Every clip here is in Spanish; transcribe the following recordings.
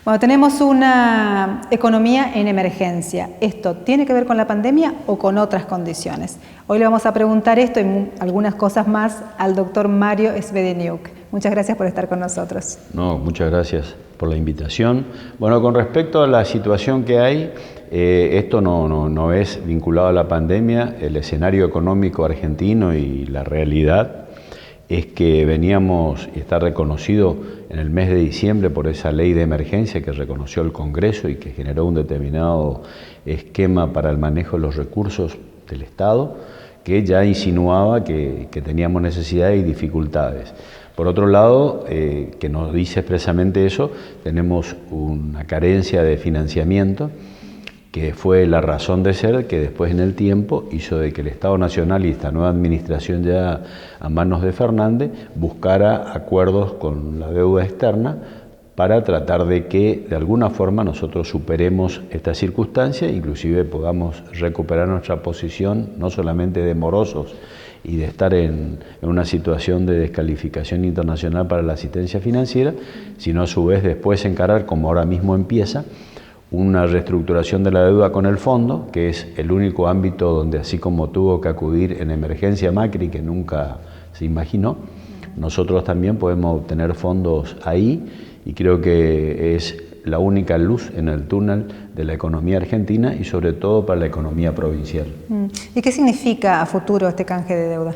Bueno, tenemos una economía en emergencia. ¿Esto tiene que ver con la pandemia o con otras condiciones? Hoy le vamos a preguntar esto y algunas cosas más al doctor Mario Svedeniuk. Muchas gracias por estar con nosotros. No, muchas gracias por la invitación. Bueno, con respecto a la situación que hay, esto no es vinculado a la pandemia. El escenario económico argentino y la realidad es que veníamos, y está reconocido en el mes de diciembre por esa ley de emergencia que reconoció el Congreso y que generó un determinado esquema para el manejo de los recursos del Estado, que ya insinuaba que teníamos necesidades y dificultades. Por otro lado, que nos dice expresamente eso, tenemos una carencia de financiamiento, que fue la razón de ser que después en el tiempo hizo de que el Estado Nacional y esta nueva administración ya a manos de Fernández buscara acuerdos con la deuda externa para tratar de que de alguna forma nosotros superemos esta circunstancia, inclusive podamos recuperar nuestra posición no solamente de morosos y de estar en una situación de descalificación internacional para la asistencia financiera, sino a su vez después encarar, como ahora mismo empieza, una reestructuración de la deuda con el fondo, que es el único ámbito donde, así como tuvo que acudir en emergencia Macri, que nunca se imaginó, nosotros también podemos obtener fondos ahí, y creo que es la única luz en el túnel de la economía argentina y sobre todo para la economía provincial. ¿Y qué significa a futuro este canje de deuda?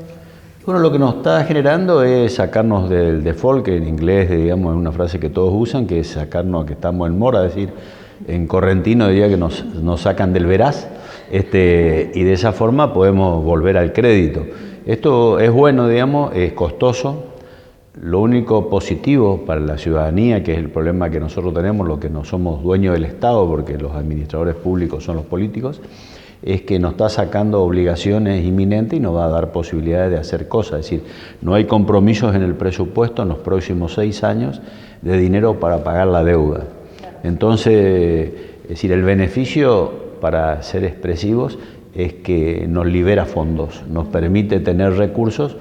Bueno, lo que nos está generando es sacarnos del default, que en inglés, digamos, es una frase que todos usan, que es sacarnos a que estamos en mora, es decir, en correntino diría que nos sacan del veraz, y de esa forma podemos volver al crédito. Esto es bueno, digamos, es costoso. Lo único positivo para la ciudadanía, que es el problema que nosotros tenemos, lo que no somos dueños del Estado, porque los administradores públicos son los políticos, es que nos está sacando obligaciones inminentes y nos va a dar posibilidades de hacer cosas. Es decir, no hay compromisos en el presupuesto en los próximos 6 años de dinero para pagar la deuda. Entonces, es decir, el beneficio, para ser expresivos, es que nos libera fondos, nos permite tener recursos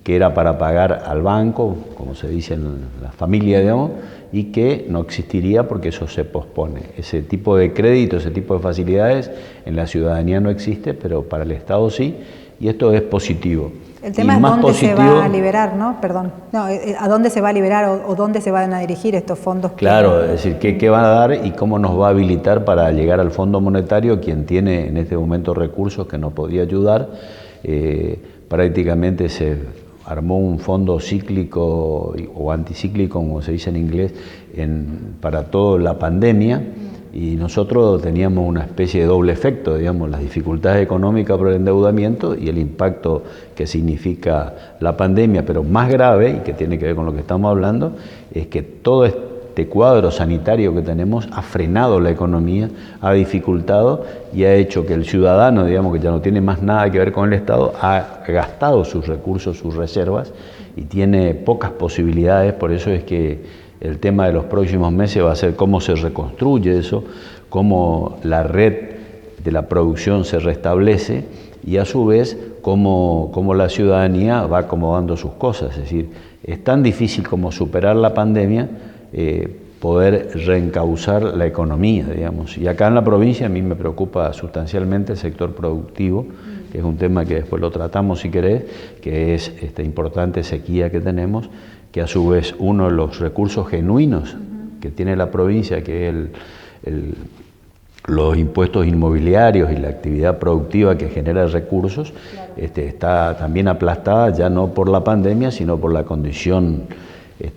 que era para pagar al banco, como se dice en la familia, digamos, y que no existiría porque eso se pospone. Ese tipo de crédito, ese tipo de facilidades en la ciudadanía no existe, pero para el Estado sí, y esto es positivo. El tema es dónde se va a liberar, ¿no? Perdón. No, ¿a dónde se va a liberar o dónde se van a dirigir estos fondos? Claro, es decir, ¿qué van a dar y cómo nos va a habilitar para llegar al Fondo Monetario, quien tiene en este momento recursos que nos podría ayudar? Prácticamente se armó un fondo cíclico o anticíclico, como se dice en inglés, para toda la pandemia. Y nosotros teníamos una especie de doble efecto, digamos, las dificultades económicas por el endeudamiento y el impacto que significa la pandemia, pero más grave, y que tiene que ver con lo que estamos hablando, es que todo este cuadro sanitario que tenemos ha frenado la economía, ha dificultado y ha hecho que el ciudadano, digamos, que ya no tiene más nada que ver con el Estado, ha gastado sus recursos, sus reservas, y tiene pocas posibilidades. Por eso es que el tema de los próximos meses va a ser cómo se reconstruye eso, cómo la red de la producción se restablece y a su vez cómo la ciudadanía va acomodando sus cosas. Es decir, es tan difícil como superar la pandemia, poder reencauzar la economía, digamos. Y acá en la provincia a mí me preocupa sustancialmente el sector productivo, que es un tema que después lo tratamos si querés, que es esta importante sequía que tenemos, que a su vez uno de los recursos genuinos que tiene la provincia, que es los impuestos inmobiliarios y la actividad productiva que genera recursos, está también aplastada ya no por la pandemia, sino por la condición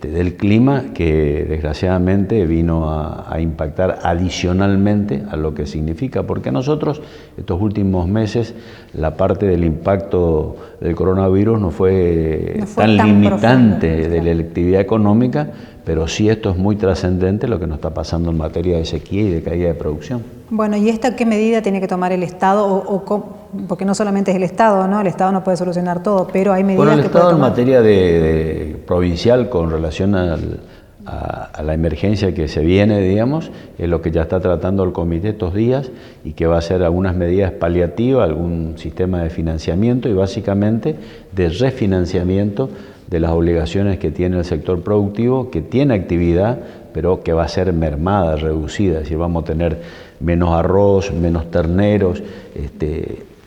del clima, que desgraciadamente vino a impactar adicionalmente a lo que significa, porque nosotros estos últimos meses la parte del impacto del coronavirus no fue tan limitante profundo, de la actividad económica, pero sí esto es muy trascendente lo que nos está pasando en materia de sequía y de caída de producción. Bueno, ¿y esta qué medida tiene que tomar el Estado? Porque no solamente es el Estado, ¿no? El Estado no puede solucionar todo, pero hay medidas que puede tomar. Bueno, el Estado en materia de provincial con relación a la emergencia que se viene, digamos, es lo que ya está tratando el comité estos días y que va a ser algunas medidas paliativas, algún sistema de financiamiento y básicamente de refinanciamiento de las obligaciones que tiene el sector productivo, que tiene actividad, pero que va a ser mermada, reducida, es decir, vamos a tener menos arroz, menos terneros.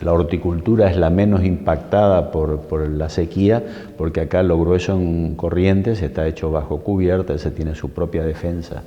La horticultura es la menos impactada por la sequía, porque acá lo grueso en Corrientes está hecho bajo cubierta, se tiene su propia defensa.